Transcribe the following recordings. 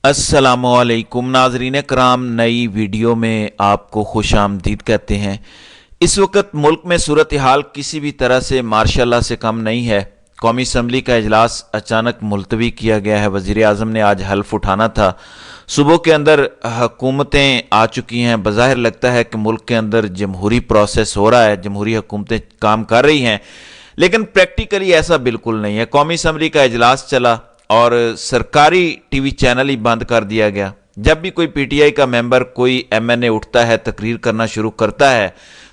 السلام علیکم ناظرین کرام، نئی ویڈیو میں آپ کو خوش آمدید کہتے ہیں۔ اس وقت ملک میں صورتحال کسی بھی طرح سے ماشاء اللہ سے کم نہیں ہے۔ قومی اسمبلی کا اجلاس اچانک ملتوی کیا گیا ہے۔ وزیر اعظم نے آج حلف اٹھانا تھا۔ صبح کے اندر حکومتیں آ چکی ہیں۔ بظاہر لگتا ہے کہ ملک کے اندر جمہوری پروسیس ہو رہا ہے، جمہوری حکومتیں کام کر رہی ہیں، لیکن پریکٹیکلی ایسا بالکل نہیں ہے۔ قومی اسمبلی کا اجلاس چلا اور سرکاری ٹی وی چینل ہی بند کر دیا گیا۔ جب بھی کوئی پی ٹی آئی کا ممبر، کوئی ایم این اے اٹھتا ہے، تقریر کرنا شروع کرتا ہے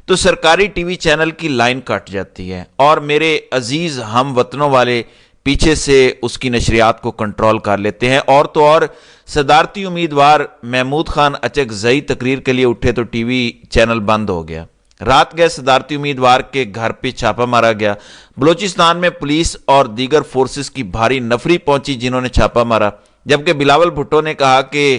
تو سرکاری ٹی وی چینل کی لائن کٹ جاتی ہے اور میرے عزیز ہم وطنوں والے پیچھے سے اس کی نشریات کو کنٹرول کر لیتے ہیں۔ اور تو اور صدارتی امیدوار محمود خان اچکزئی تقریر کے لیے اٹھے تو ٹی وی چینل بند ہو گیا۔ رات گئے صدارتی امیدوار کے گھر پہ چھاپا مارا گیا۔ بلوچستان میں پولیس اور دیگر فورسز کی بھاری نفری پہنچی جنہوں نے چھاپا مارا، جبکہ بلاول بھٹو نے کہا کہ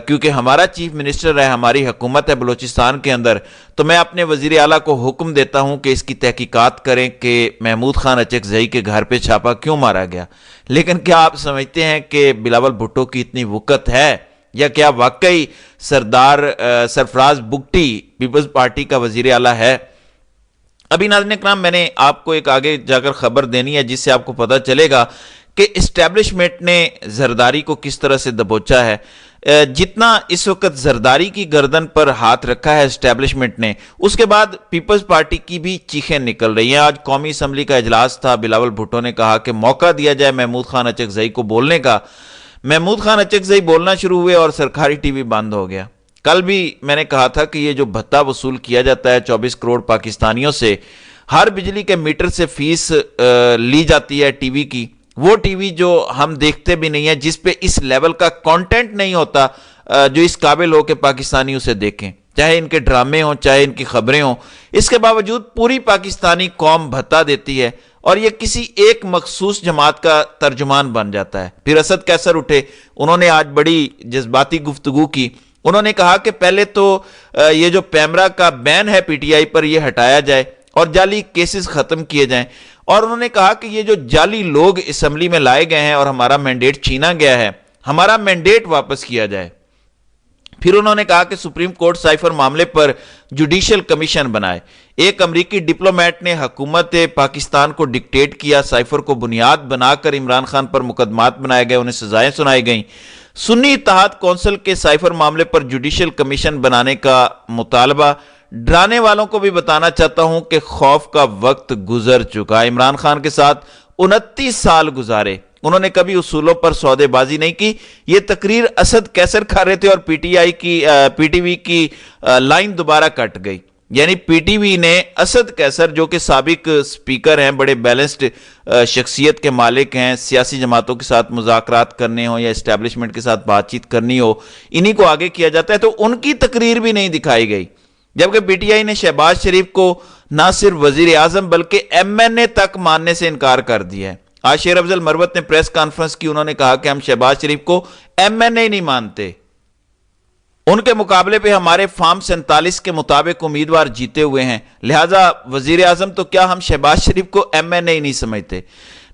کیونکہ ہمارا چیف منسٹر ہے، ہماری حکومت ہے بلوچستان کے اندر، تو میں اپنے وزیر اعلیٰ کو حکم دیتا ہوں کہ اس کی تحقیقات کریں کہ محمود خان اچکزئی کے گھر پہ چھاپا کیوں مارا گیا۔ لیکن کیا آپ سمجھتے ہیں کہ بلاول بھٹو کی اتنی وقت ہے، یا کیا واقعی سرفراز بگٹی پیپلز پارٹی کا وزیر اعلیٰ ہے؟ ابھی ناظرین اکرام، میں نے آپ کو ایک آگے جا کر خبر دینی ہے جس سے آپ کو پتہ چلے گا کہ اسٹیبلشمنٹ نے زرداری کو کس طرح سے دبوچا ہے۔ جتنا اس وقت زرداری کی گردن پر ہاتھ رکھا ہے اسٹیبلشمنٹ نے، اس کے بعد پیپلز پارٹی کی بھی چیخیں نکل رہی ہیں۔ آج قومی اسمبلی کا اجلاس تھا۔ بلاول بھٹو نے کہا کہ موقع دیا جائے محمود خان اچکزئی کو بولنے کا۔ محمود خان اچکزئی بولنا شروع ہوئے اور سرکاری ٹی وی بند ہو گیا۔ کل بھی میں نے کہا تھا کہ یہ جو بھتہ وصول کیا جاتا ہے 24 کروڑ پاکستانیوں سے، ہر بجلی کے میٹر سے فیس لی جاتی ہے ٹی وی کی، وہ ٹی وی جو ہم دیکھتے بھی نہیں ہیں، جس پہ اس لیول کا کانٹینٹ نہیں ہوتا جو اس قابل ہو کہ پاکستانی اسے دیکھیں، چاہے ان کے ڈرامے ہوں، چاہے ان کی خبریں ہوں۔ اس کے باوجود پوری پاکستانی قوم بھتہ دیتی ہے اور یہ کسی ایک مخصوص جماعت کا ترجمان بن جاتا ہے۔ پھر اسد کیسر اٹھے، انہوں نے آج بڑی جذباتی گفتگو کی۔ انہوں نے کہا کہ پہلے تو یہ جو پیمرا کا بین ہے پی ٹی آئی پر، یہ ہٹایا جائے اور جعلی کیسز ختم کیے جائیں۔ اور انہوں نے کہا کہ یہ جو جعلی لوگ اسمبلی میں لائے گئے ہیں اور ہمارا مینڈیٹ چھینا گیا ہے، ہمارا مینڈیٹ واپس کیا جائے۔ پھر انہوں نے کہا کہ سپریم کورٹ سائفر معاملے پر جوڈیشل کمیشن بنائے۔ ایک امریکی ڈپلومیٹ نے حکومت پاکستان کو ڈکٹیٹ کیا، سائفر کو بنیاد بنا کر عمران خان پر مقدمات بنائے گئے، انہیں سزائیں سنائی گئیں۔ سنی اتحاد کونسل کے سائفر معاملے پر جوڈیشل کمیشن بنانے کا مطالبہ۔ ڈرانے والوں کو بھی بتانا چاہتا ہوں کہ خوف کا وقت گزر چکا۔ عمران خان کے ساتھ 29 سال گزارے، انہوں نے کبھی اصولوں پر سودے بازی نہیں کی۔ یہ تقریر اسد کیسر کھا رہے تھے اور پی ٹی وی کی لائن دوبارہ کٹ گئی۔ یعنی پی ٹی وی نے اسد کیسر، جو کہ سابق سپیکر ہیں، بڑے بیلنسڈ شخصیت کے مالک ہیں، سیاسی جماعتوں کے ساتھ مذاکرات کرنے ہوں یا اسٹیبلشمنٹ کے ساتھ بات چیت کرنی ہو، انہی کو آگے کیا جاتا ہے، تو ان کی تقریر بھی نہیں دکھائی گئی۔ جبکہ پی ٹی آئی نے شہباز شریف کو نہ صرف وزیر اعظم بلکہ ایم این اے تک ماننے سے انکار کر دیا ہے۔ آج شیر افضل مروت نے پریس کانفرنس کی، انہوں نے کہا کہ ہم شہباز شریف کو ایم این اے نہیں مانتے، ان کے مقابلے پہ ہمارے فارم 47 کے مطابق امیدوار جیتے ہوئے ہیں، لہٰذا وزیر اعظم تو کیا ہم شہباز شریف کو ایم این اے نہیں سمجھتے۔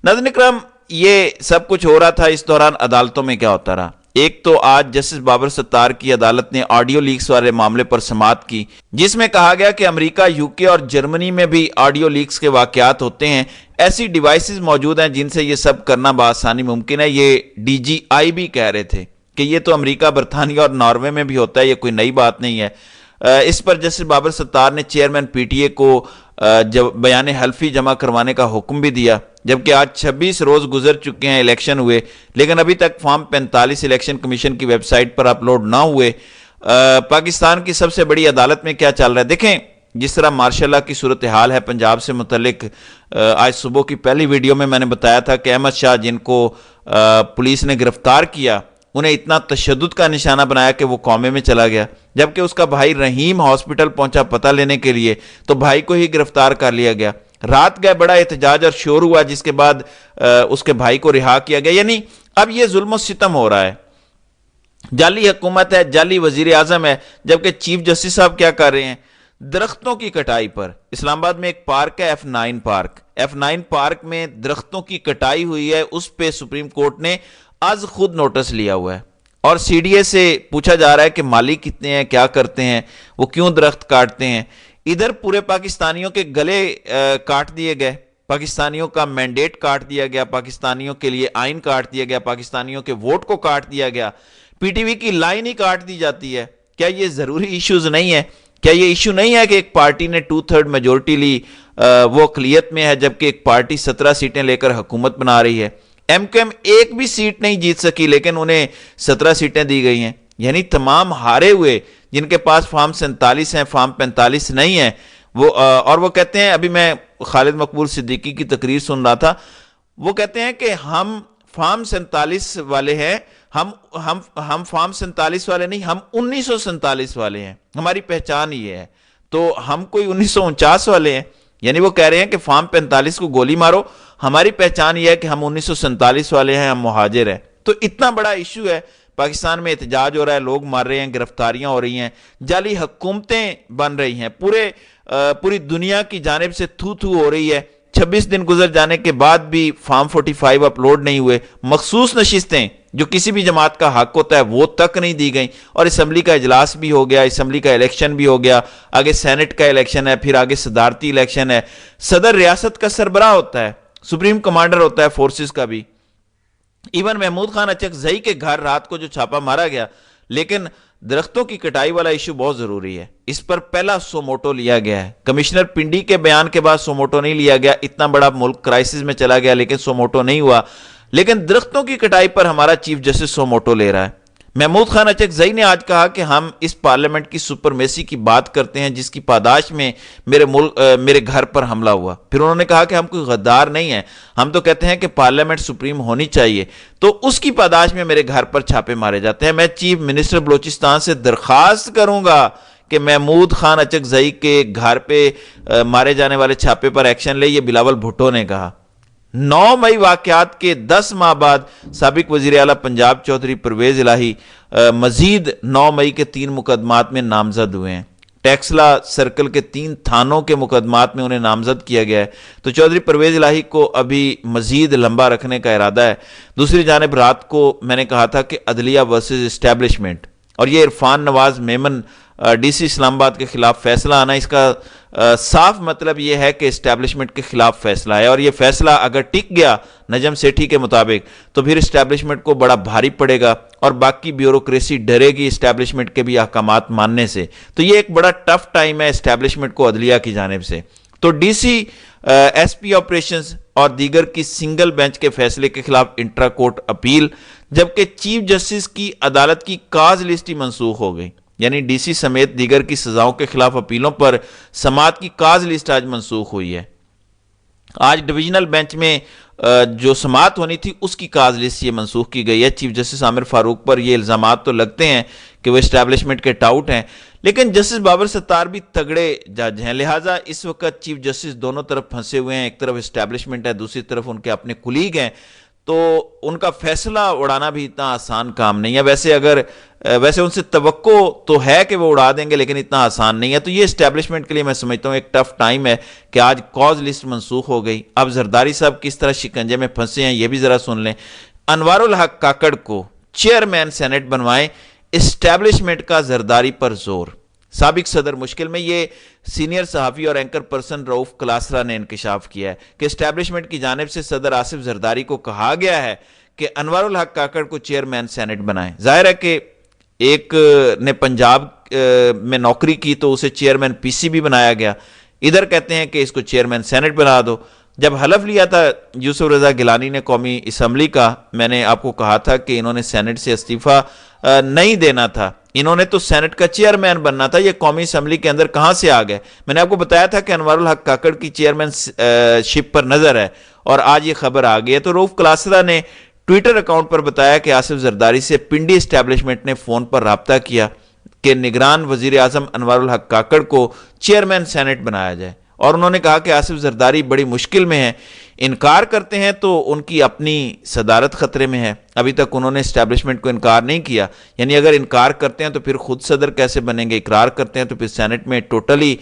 ناظرین اکرام، یہ سب کچھ ہو رہا تھا، اس دوران عدالتوں میں کیا ہوتا رہا۔ ایک تو آج جسٹس بابر ستار کی عدالت نے آڈیو لیکس والے معاملے پر سماعت کی، جس میں کہا گیا کہ امریکہ، یو کے اور جرمنی میں بھی آڈیو لیکس کے واقعات ہوتے ہیں، ایسی ڈیوائسز موجود ہیں جن سے یہ سب کرنا بآسانی ممکن ہے۔ یہ ڈی جی آئی بھی کہہ رہے تھے کہ یہ تو امریکہ، برطانیہ اور ناروے میں بھی ہوتا ہے، یہ کوئی نئی بات نہیں ہے۔ اس پر جسٹس بابر ستار نے چیئرمین پی ٹی اے کو بیان حلفی جمع کروانے کا حکم بھی دیا، جبکہ آج 26 روز گزر چکے ہیں، الیکشن ہوئے، لیکن ابھی تک فارم 45 الیکشن کمیشن کی ویب سائٹ پر اپلوڈ نہ ہوئے۔ پاکستان کی سب سے بڑی عدالت میں کیا چل رہا ہے دیکھیں۔ جس طرح ماشاء اللہ کی صورتحال ہے پنجاب سے متعلق، آج صبح کی پہلی ویڈیو میں نے بتایا تھا کہ احمد شاہ، جن کو پولیس نے گرفتار کیا، انہیں اتنا تشدد کا نشانہ بنایا کہ وہ کومے میں چلا گیا، جبکہ اس کا بھائی رحیم ہاسپٹل پہنچا پتہ لینے کے لیے تو بھائی کو ہی گرفتار کر لیا گیا۔ رات گئے، بڑا احتجاج اور شور ہوا، جس کے بعد اس کے بھائی کو رہا کیا گیا۔ یعنی اب یہ ظلم و ستم ہو رہا ہے، جعلی حکومت ہے، جعلی وزیر اعظم ہے، جبکہ چیف جسٹس صاحب کیا کر رہے ہیں؟ درختوں کی کٹائی پر۔ اسلام آباد میں ایک پارک ہے F9 پارک میں درختوں کی کٹائی ہوئی ہے، اس پہ سپریم کورٹ نے از خود نوٹس لیا ہوا ہے اور سی ڈی اے سے پوچھا جا رہا ہے کہ مالک کتنے ہیں، کیا کرتے ہیں، وہ کیوں درخت کاٹتے ہیں۔ ادھر پورے پاکستانیوں کے گلے کاٹ دیے گئے، پاکستانیوں کا مینڈیٹ کاٹ دیا گیا، پاکستانیوں کے لیے آئین کاٹ دیا گیا، پاکستانیوں کے ووٹ کو کاٹ دیا گیا، پی ٹی وی کی لائن ہی کاٹ دی جاتی ہے۔ کیا یہ ضروری ایشوز نہیں ہے؟ کیا یہ ایشو نہیں ہے کہ ایک پارٹی نے 2/3 میجورٹی لی، وہ اقلیت میں ہے، جبکہ ایک پارٹی 17 سیٹیں لے کر حکومت بنا رہی ہے؟ ایم کیو ایم ایک بھی سیٹ نہیں جیت سکی لیکن انہیں 17 سیٹیں دی گئی ہیں، یعنی تمام ہارے ہوئے جن کے پاس فارم 47 ہیں، فارم 45 نہیں ہیں، وہ اور وہ کہتے ہیں، ابھی میں خالد مقبول صدیقی کی تقریر سن رہا تھا، وہ کہتے ہیں کہ ہم فارم 47 والے ہیں، ہم فارم 47 والے نہیں، ہم 1947 والے ہیں، ہماری پہچان یہ ہے۔ تو ہم کوئی 1949 والے ہیں، یعنی وہ کہہ رہے ہیں کہ فارم 45 کو گولی مارو، ہماری پہچان یہ ہے کہ ہم 1947 والے ہیں، ہم مہاجر ہیں۔ تو اتنا بڑا ایشو ہے، پاکستان میں احتجاج ہو رہا ہے، لوگ مار رہے ہیں، گرفتاریاں ہو رہی ہیں، جعلی حکومتیں بن رہی ہیں، پوری دنیا کی جانب سے تھو تھو ہو رہی ہے۔ 26 دن گزر جانے کے بعد بھی فارم 45 اپلوڈ نہیں ہوئے، مخصوص نشستیں جو کسی بھی جماعت کا حق ہوتا ہے وہ تک نہیں دی گئیں، اور اسمبلی کا اجلاس بھی ہو گیا، اسمبلی کا الیکشن بھی ہو گیا، آگے سینٹ کا الیکشن ہے، پھر آگے صدارتی الیکشن ہے۔ صدر ریاست کا سربراہ ہوتا ہے، سپریم کمانڈر ہوتا ہے فورسز کا بھی۔ ایون محمود خان اچکزئی کے گھر رات کو جو چھاپا مارا گیا، لیکن درختوں کی کٹائی والا ایشو بہت ضروری ہے، اس پر پہلا سوموٹو لیا گیا ہے۔ کمشنر پنڈی کے بیان کے بعد سوموٹو نہیں لیا گیا، اتنا بڑا ملک کرائسس میں چلا گیا لیکن سوموٹو نہیں ہوا، لیکن درختوں کی کٹائی پر ہمارا چیف جسٹس سوموٹو لے رہا ہے۔ محمود خان اچکزئی نے آج کہا کہ ہم اس پارلیمنٹ کی سپرمیسی کی بات کرتے ہیں جس کی پاداش میں میرے گھر پر حملہ ہوا۔ پھر انہوں نے کہا کہ ہم کوئی غدار نہیں ہیں، ہم تو کہتے ہیں کہ پارلیمنٹ سپریم ہونی چاہیے، تو اس کی پاداش میں میرے گھر پر چھاپے مارے جاتے ہیں۔ میں چیف منسٹر بلوچستان سے درخواست کروں گا کہ محمود خان اچکزئی کے گھر پہ مارے جانے والے چھاپے پر ایکشن لے، یہ بلاول بھٹو نے کہا۔ 9 مئی واقعات کے 10 ماہ بعد سابق وزیر اعلیٰ پنجاب چودھری پرویز الہی مزید 9 مئی کے 3 مقدمات میں نامزد ہوئے ہیں۔ ٹیکسلا سرکل کے 3 تھانوں کے مقدمات میں انہیں نامزد کیا گیا ہے، تو چودھری پرویز الہی کو ابھی مزید لمبا رکھنے کا ارادہ ہے۔ دوسری جانب رات کو میں نے کہا تھا کہ عدلیہ ورسز اسٹیبلشمنٹ، اور یہ عرفان نواز میمن ڈی سی اسلام آباد کے خلاف فیصلہ آنا، اس کا صاف مطلب یہ ہے کہ اسٹیبلشمنٹ کے خلاف فیصلہ ہے، اور یہ فیصلہ اگر ٹک گیا نجم سیٹھی کے مطابق تو پھر اسٹیبلشمنٹ کو بڑا بھاری پڑے گا، اور باقی بیوروکریسی ڈرے گی اسٹیبلشمنٹ کے بھی احکامات ماننے سے۔ تو یہ ایک بڑا ٹف ٹائم ہے اسٹیبلشمنٹ کو عدلیہ کی جانب سے۔ تو D C S P operations اور دیگر کی سنگل بینچ کے فیصلے کے خلاف انٹرا کورٹ اپیل، جبکہ چیف جسٹس کی عدالت کی کاز لسٹ ہی منسوخ ہو گئی، یعنی ڈی سی سمیت دیگر کی سزاؤں کے خلاف اپیلوں پر سماعت کی کاز لسٹ آج منسوخ ہوئی ہے۔ آج ڈویژنل بینچ میں جو سماعت ہونی تھی اس کی کاز لسٹ یہ منسوخ کی گئی ہے۔ چیف جسٹس عامر فاروق پر یہ الزامات تو لگتے ہیں کہ وہ اسٹیبلشمنٹ کے ٹاؤٹ ہیں، لیکن جسٹس بابر ستار بھی تگڑے جج ہیں، لہٰذا اس وقت چیف جسٹس دونوں طرف پھنسے ہوئے ہیں، ایک طرف اسٹیبلشمنٹ ہے، دوسری طرف ان کے اپنے کولیگ ہیں، تو ان کا فیصلہ اڑانا بھی اتنا آسان کام نہیں ہے۔ ویسے ان سے توقع تو ہے کہ وہ اڑا دیں گے، لیکن اتنا آسان نہیں ہے۔ تو یہ اسٹیبلشمنٹ کے لیے میں سمجھتا ہوں ایک ٹف ٹائم ہے کہ آج کاز لسٹ منسوخ ہو گئی۔ اب زرداری صاحب کس طرح شکنجے میں پھنسے ہیں یہ بھی ذرا سن لیں۔ انوار الحق کاکڑ کو چیئرمین سینٹ بنوائیں، اسٹیبلشمنٹ کا زرداری پر زور۔ سابق صدر مشکل میں، یہ سینئر صحافی اور اینکر پرسن رؤف کلاسرا نے انکشاف کیا ہے کہ اسٹیبلشمنٹ کی جانب سے صدر آصف زرداری کو کہا گیا ہے کہ انوار الحق کاکڑ کو چیئرمین سینٹ بنائیں۔ ظاہر ہے کہ ایک نے پنجاب میں نوکری کی تو اسے چیئرمین پی سی بی بنایا گیا، ادھر کہتے ہیں کہ اس کو چیئرمین سینٹ بنا دو۔ جب حلف لیا تھا یوسف رضا گیلانی نے قومی اسمبلی کا، میں نے آپ کو کہا تھا کہ انہوں نے سینٹ سے استعفیٰ نہیں دینا تھا، انہوں نے تو سینٹ کا چیئرمین بننا تھا، یہ قومی اسمبلی کے اندر کہاں سے آ گئے؟ میں نے آپ کو بتایا تھا کہ انوار الحق کاکڑ کی چیئرمین شپ پر نظر ہے، اور آج یہ خبر آ گئی ہے۔ تو رؤف کلاسرا نے ٹویٹر اکاؤنٹ پر بتایا کہ آصف زرداری سے پنڈی اسٹیبلشمنٹ نے فون پر رابطہ کیا کہ نگران وزیر اعظم انوار الحق کاکڑ کو چیئرمین سینٹ بنایا جائے، اور انہوں نے کہا کہ آصف زرداری بڑی مشکل میں ہیں، انکار کرتے ہیں تو ان کی اپنی صدارت خطرے میں ہے. ابھی تک انہوں نے اسٹیبلشمنٹ کو انکار نہیں کیا. یعنی اگر انکار کرتے ہیں تو پھر خود صدر کیسے بنیں گے؟ اقرار کرتے ہیں تو پھر سینٹ میں ٹوٹلی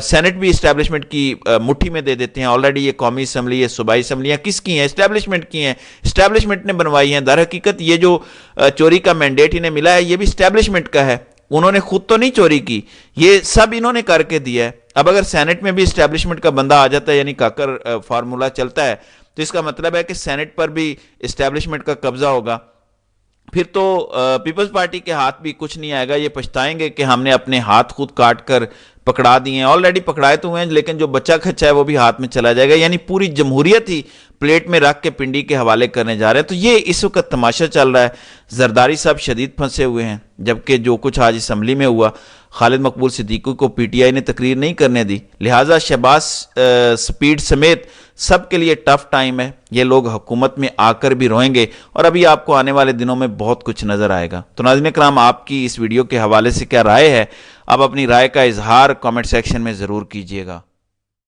سینٹ بھی اسٹیبلشمنٹ کی مٹھی میں دے دیتے ہیں. آلریڈی یہ قومی اسمبلی، یہ صوبائی اسمبلیاں کس کی ہیں؟ اسٹیبلشمنٹ کی ہیں. اسٹیبلشمنٹ نے بنوائی ہیں. در حقیقت یہ جو چوری کا مینڈیٹ انہیں ملا ہے یہ بھی اسٹیبلشمنٹ کا ہے. انہوں نے خود تو نہیں چوری کی، یہ سب انہوں نے کر کے دیا ہے. اب اگر سینٹ میں بھی اسٹیبلشمنٹ کا بندہ آ جاتا ہے، یعنی کاکر فارمولا چلتا ہے، تو اس کا مطلب ہے کہ سینٹ پر بھی اسٹیبلشمنٹ کا قبضہ ہوگا. پھر تو پیپلز پارٹی کے ہاتھ بھی کچھ نہیں آئے گا. یہ پچھتائیں گے کہ ہم نے اپنے ہاتھ خود کاٹ کر پکڑا دیے ہیں. آلریڈی پکڑائے تو ہوئے ہیں، لیکن جو بچہ کھچا ہے وہ بھی ہاتھ میں چلا جائے گا. یعنی پوری جمہوریت ہی پلیٹ میں رکھ کے پنڈی کے حوالے کرنے جا رہے ہیں. تو یہ اس وقت تماشا چل رہا ہے. زرداری صاحب شدید پھنسے ہوئے ہیں، جبکہ جو کچھ آج اسمبلی میں ہوا، خالد مقبول صدیقی کو پی ٹی آئی نے تقریر نہیں کرنے دی. لہٰذا شہباز سپیڈ سمیت سب کے لیے ٹف ٹائم ہے. یہ لوگ حکومت میں آ کر بھی روئیں گے، اور ابھی آپ کو آنے والے دنوں میں بہت کچھ نظر آئے گا. تو ناظرین کرام، آپ کی اس ویڈیو کے حوالے سے کیا رائے ہے؟ آپ اپنی رائے کا اظہار کامنٹ سیکشن میں ضرور کیجیے گا.